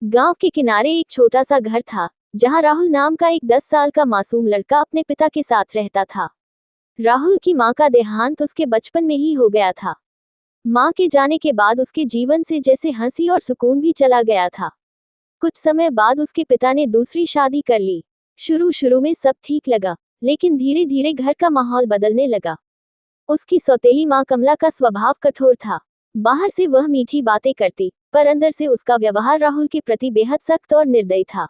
गांव के किनारे एक छोटा सा घर था, जहां राहुल नाम का एक 10 साल का मासूम लड़का अपने पिता के साथ रहता था। राहुल की मां का देहांत उसके बचपन में ही हो गया था। मां के जाने के बाद उसके जीवन से जैसे हंसी और सुकून भी चला गया था। कुछ समय बाद उसके पिता ने दूसरी शादी कर ली। शुरू शुरू में सब ठीक लगा, लेकिन धीरे धीरे घर का माहौल बदलने लगा। उसकी सौतेली मां कमला का स्वभाव कठोर था। बाहर से वह मीठी बातें करती, पर अंदर से उसका व्यवहार राहुल के प्रति बेहद सख्त और निर्दयी था।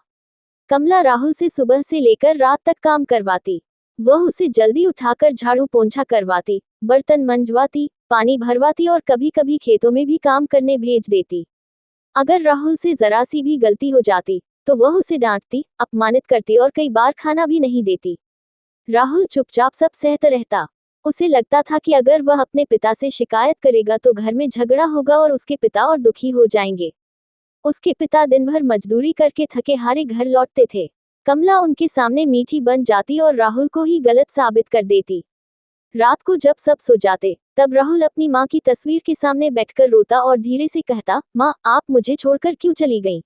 कमला राहुल से सुबह से लेकर रात तक काम करवाती। वह उसे जल्दी उठाकर झाड़ू पोंछा करवाती, बर्तन मंजवाती, पानी भरवाती और कभी कभी खेतों में भी काम करने भेज देती। अगर राहुल से जरा सी भी गलती हो जाती, तो वह उसे डांटती, अपमानित करती और कई बार खाना भी नहीं देती। राहुल चुपचाप सब सहता रहता। उसे लगता था कि अगर वह अपने पिता से शिकायत करेगा तो घर में झगड़ा होगा और उसके पिता और दुखी हो जाएंगे। उसके पिता दिन भर मजदूरी करके थके हारे घर लौटते थे। कमला उनके सामने मीठी बन जाती और राहुल को ही गलत साबित कर देती। रात को जब सब सो जाते, तब राहुल अपनी माँ की तस्वीर के सामने बैठकर रोता और धीरे से कहता, माँ, आप मुझे छोड़कर क्यों चली गईं?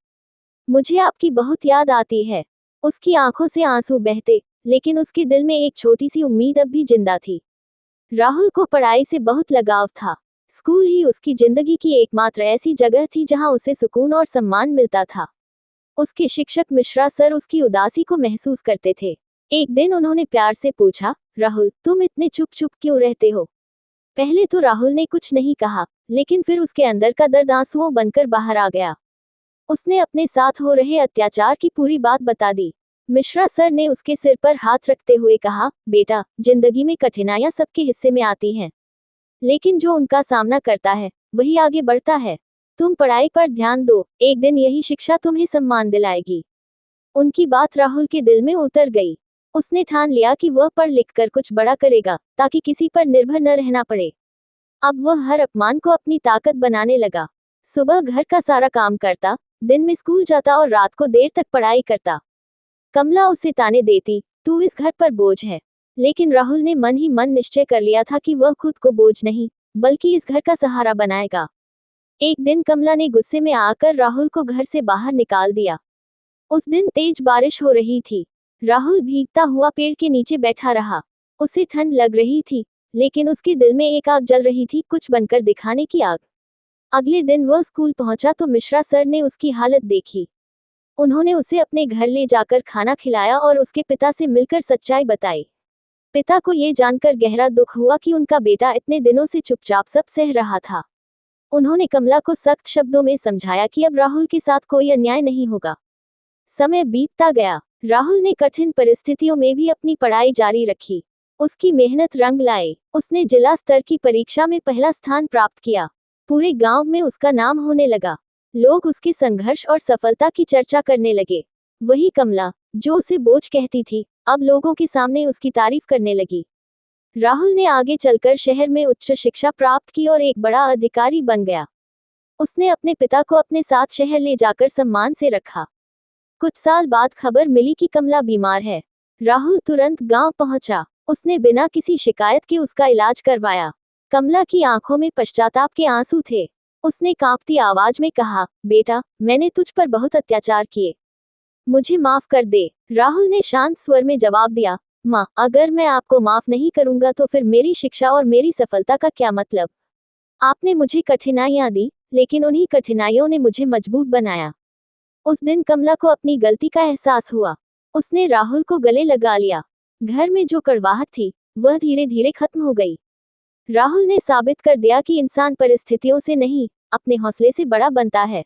मुझे आपकी बहुत याद आती है। उसकी आंखों से आंसू बहते, लेकिन उसके दिल में एक छोटी सी उम्मीद अब भी जिंदा थी। राहुल को पढ़ाई से बहुत लगाव था। स्कूल ही उसकी जिंदगी की एकमात्र ऐसी जगह थी जहां उसे सुकून और सम्मान मिलता था। उसके शिक्षक मिश्रा सर उसकी उदासी को महसूस करते थे। एक दिन उन्होंने प्यार से पूछा, राहुल, तुम इतने चुप चुप क्यों रहते हो? पहले तो राहुल ने कुछ नहीं कहा, लेकिन फिर उसके अंदर का दर्द आंसुओं बनकर बाहर आ गया। उसने अपने साथ हो रहे अत्याचार की पूरी बात बता दी। मिश्रा सर ने उसके सिर पर हाथ रखते हुए कहा, बेटा, जिंदगी में कठिनाइयां सबके हिस्से में आती हैं, लेकिन जो उनका सामना करता है वही आगे बढ़ता है। तुम पढ़ाई पर ध्यान दो, एक दिन यही शिक्षा तुम्हें सम्मान दिलाएगी। उनकी बात राहुल के दिल में उतर गई। उसने ठान लिया कि वह पढ़ लिख कर कुछ बड़ा करेगा, ताकि किसी पर निर्भर न रहना पड़े। अब वह हर अपमान को अपनी ताकत बनाने लगा। सुबह घर का सारा काम करता, दिन में स्कूल जाता और रात को देर तक पढ़ाई करता। कमला उसे ताने देती, तू इस घर पर बोझ है। लेकिन राहुल ने मन ही मन निश्चय कर लिया था कि वह खुद को बोझ नहीं, बल्कि इस घर का सहारा बनाएगा। एक दिन कमला ने गुस्से में आकर राहुल को घर से बाहर निकाल दिया। उस दिन तेज बारिश हो रही थी। राहुल भीगता हुआ पेड़ के नीचे बैठा रहा। उसे ठंड लग रही थी, लेकिन उसके दिल में एक आग जल रही थी, कुछ बनकर दिखाने की आग। अगले दिन वह स्कूल पहुंचा तो मिश्रा सर ने उसकी हालत देखी। उन्होंने उसे अपने घर ले जाकर खाना खिलाया और उसके पिता से मिलकर सच्चाई बताई। पिता को ये जानकर गहरा दुख हुआ कि उनका बेटा इतने दिनों से चुपचाप सब सह रहा था। उन्होंने कमला को सख्त शब्दों में समझाया कि अब राहुल के साथ कोई अन्याय नहीं होगा। समय बीतता गया। राहुल ने कठिन परिस्थितियों में भी अपनी पढ़ाई जारी रखी। उसकी मेहनत रंग लाई। उसने जिला स्तर की परीक्षा में पहला स्थान प्राप्त किया। पूरे गांव में उसका नाम होने लगा। लोग उसके संघर्ष और सफलता की चर्चा करने लगे। वही कमला, जो उसे बोझ कहती थी, अब लोगों के सामने उसकी तारीफ करने लगी। राहुल ने आगे चलकर शहर में उच्च शिक्षा प्राप्त की और एक बड़ा अधिकारी बन गया। उसने अपने पिता को अपने साथ शहर ले जाकर सम्मान से रखा। कुछ साल बाद खबर मिली कि कमला बीमार है। राहुल तुरंत गांव पहुंचा। उसने बिना किसी शिकायत के उसका इलाज करवाया। कमला की आंखों में पश्चाताप के आंसू थे। उसने कांपती आवाज में कहा, बेटा, मैंने तुझ पर बहुत अत्याचार किए, मुझे माफ कर दे। राहुल ने शांत स्वर में जवाब दिया, माँ, अगर मैं आपको माफ नहीं करूंगा तो फिर मेरी शिक्षा और मेरी सफलता का क्या मतलब? आपने मुझे कठिनाइयां दी, लेकिन उन्हीं कठिनाइयों ने मुझे मजबूत बनाया। उस दिन कमला को अपनी गलती का एहसास हुआ। उसने राहुल को गले लगा लिया। घर में जो कड़वाहट थी, वह धीरे धीरे खत्म हो गई। राहुल ने साबित कर दिया कि इंसान परिस्थितियों से नहीं, अपने हौसले से बड़ा बनता है।